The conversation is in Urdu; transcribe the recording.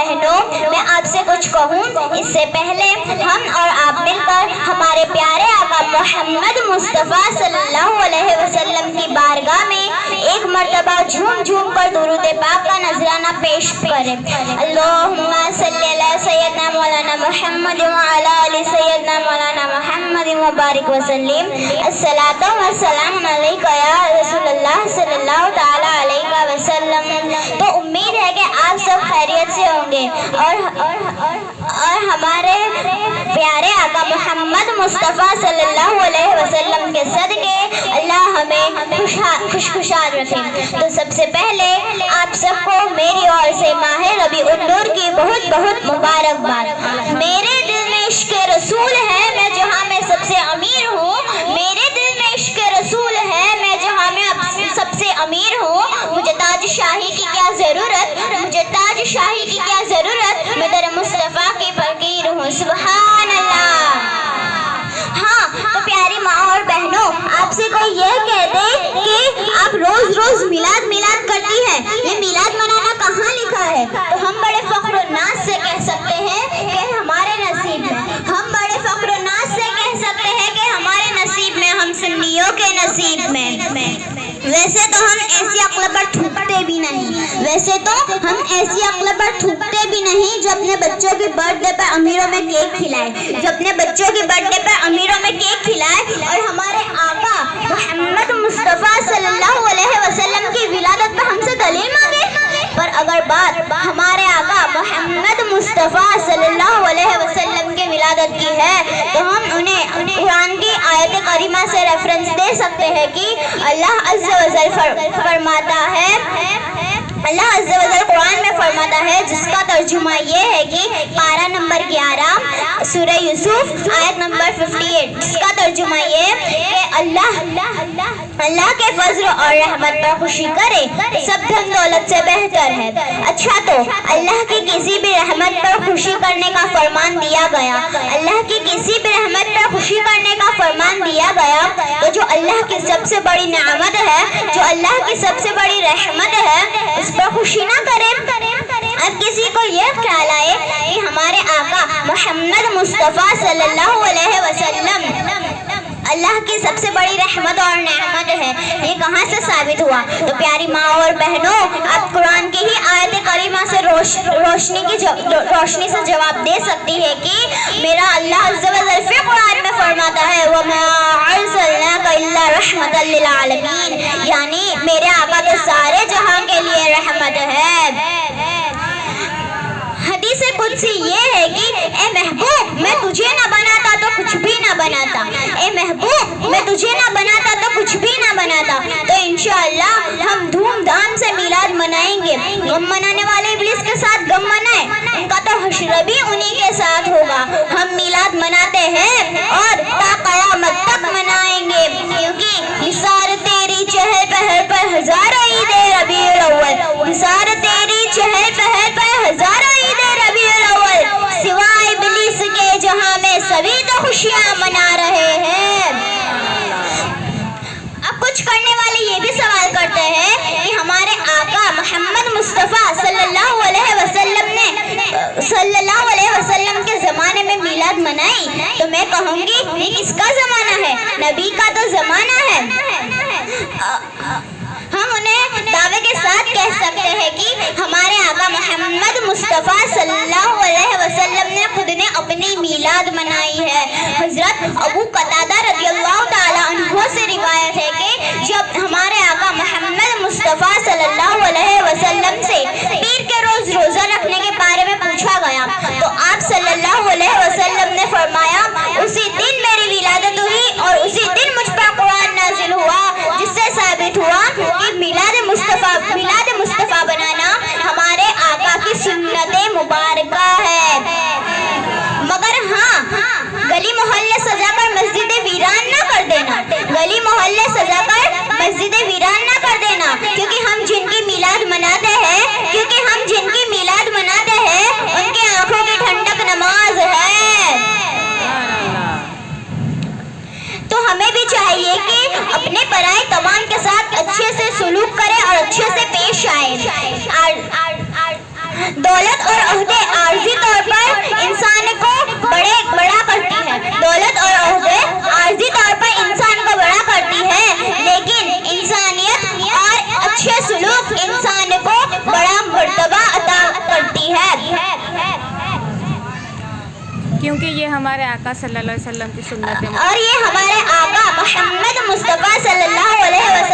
بہنوں، میں آپ سے کچھ کہوں اس سے پہلے ہم اور آپ مل کر ہمارے پیارے آقا محمد مصطفیٰ صلی اللہ علیہ وسلم کی بارگاہ میں ایک مرتبہ جھوم جھوم کر درود پاک کا نذرانہ پیش کریں۔ اللہم صلی علی سیدنا مولانا محمد وعلی آل سیدنا مولانا محمد مبارک وسلم۔ الصلاۃ والسلام علیک یا رسول اللہ صلی اللہ تعالی علیہ وسلم۔ تو امید ہے کہ آپ سب خیریت سے ہوں گے اور ہمارے پیارے آقا محمد مصطفیٰ صلی اللہ علیہ وسلم کے صدقے اللہ ہمیں خوشحال رکھے۔ تو سب سے پہلے آپ سب کو میری اور سے ماہ ربیع النور کی بہت بہت مبارکباد۔ میرے دل میں عشق رسول ہے، میں جہاں میں سب سے امیر ہوں۔ میرے دل میں عشق رسول ہے، میں جہاں میں سب سے امیر ہوں۔ مجھے تاج شاہی کی کیا ضرورت، مجھے تاج شاہی کی کیا ضرورت، میں در مصطفیٰ کی فقیر ہوں۔ سبحان اللہ۔ ہاں تو پیاری ماں اور بہنوں، آپ سے کوئی یہ کہہ دے کہ آپ روز روز میلاد کرتی ہے، یہ میلاد منانا کہاں لکھا ہے؟ تو ہم بڑے فخر و ناز سے کہہ سکتے ہیں کہ ہمارے نصیب میں، ہم بڑے فخر و ناز سے کہہ سکتے ہیں کہ ہمارے نصیب میں، ہم سنیوں کے نصیب میں۔ ویسے تو ہم ایسی عقل پر تھوکتے بھی نہیں، جو اپنے بچوں کی برتھ ڈے پر امیروں میں کیک کھلائے، اور ہمارے آقا محمد مصطفیٰ صلی اللہ علیہ وسلم کی ولادت پر ہم سے دلیل مانگے۔ پر اگر بات ہمارے آقا محمد مصطفیٰ صلی اللہ علیہ وسلم کے ولادت کی ہے تو ہم انہیں قرآن کی آیت کریمہ سے ریفرنس دے سکتے ہیں کہ اللہ عز و جل فرماتا ہے، اللہ عز و جل قرآن میں فرماتا ہے، جس کا ترجمہ یہ ہے کہ پارہ نمبر 11 سورہ یوسف آیت نمبر 58، جس کا ترجمہ یہ کہ اللہ کے فضل اور رحمت پر خوشی کرے سب دھن دولت سے بہتر ہے۔ اچھا تو اللہ کی کسی بھی رحمت پر خوشی کرنے کا فرمان دیا گیا، اللہ کی کسی بھی رحمت پر خوشی کرنے کا فرمان دیا گیا تو جو اللہ کی سب سے بڑی نعمت ہے، جو اللہ کی سب سے بڑی رحمت ہے، اس پر خوشی نہ کریں۔ اب کسی کو یہ خیال آئے کہ ہمارے آقا محمد مصطفیٰ صلی اللہ علیہ وسلم اللہ کی سب سے بڑی رحمت اور نعمت ہے، یہ کہاں سے ثابت ہوا؟ تو پیاری ماں اور بہنوں، آپ قرآن کی ہی آیت کریمہ سے روشنی سے جواب دے سکتی ہے کہ میرا اللہ عز و جل فی قرآن میں فرماتا ہے وَمَا أَرْسَلْنَاكَ إِلَّا رَحْمَةً لِلْعَالَمِينَ، یعنی میرے آقا تو سارے جہاں کے لیے رحمت ہے۔ حدیث قدسی یہ ہے کہ اے محبوب میں تجھے نہ بناتا تو کچھ بھی نہ بناتا، اے محبوب میں تجھے نہ بناتا تو کچھ بھی نہ بناتا۔ تو انشاءاللہ ہم دھوم دھام سے میلاد منائیں گے۔ غم منانے والے ابلیس کے ساتھ غم منائیں، ان کا تو حشر بھی انہی کے ساتھ ہوگا۔ ہم میلاد مناتے ہیں اور تا قیامت تک منائیں گے، کیونکہ نثار تیری چہل پہل پر ہزاروں عید ربیع الاول، نثار تیری چہل پہل پر ہزاروں عید ربیع الاول، سوائے ابلیس کے جہاں میں سبھی تو خوشیاں منا رہے ہیں۔ اب کچھ کرنے والے یہ بھی سوال کرتے ہیں کہ ہمارے آقا محمد مصطفیٰ صلی اللہ علیہ وسلم کے زمانے میں میلاد منائی، تو میں کہوں گی یہ کس کا زمانہ ہے؟ نبی کا تو زمانہ ہے۔ ہم انہیں دعوے کے ساتھ کہہ سکتے ہیں کہ ہمارے آقا محمد مصطفیٰ صلی اللہ علیہ وسلم نے خود نے اپنی میلاد منائی ہے۔ حضرت ابو قتادہ رضی اللہ تعالیٰ عنہ سے روایت ہے کہ جب ہمارے آقا محمد مصطفیٰ صلی اللہ علیہ وسلم سے پیر کے روز روزہ رکھنے کے بارے میں پوچھا گیا تو آپ صلی اللہ علیہ وسلم نے فرمایا اسی دن میری ولادت ہوئی اور اسی دن مجھ پر قرآن نازل ہوا، جس سے ثابت ہوا کہ میلاد مصطفیٰ بنانا ہمارے آقا کی سنت مبارکہ ہے۔ مگر ہاں، گلی محلے سجا کر مسجد ویران نہ کر دینا، گلی محلے سجا کر ہمارے آقا صلی اللہ علیہ وسلم کی سنت ہے، اور یہ ہمارے آقا محمد مصطفیٰ صلی اللہ علیہ وسلم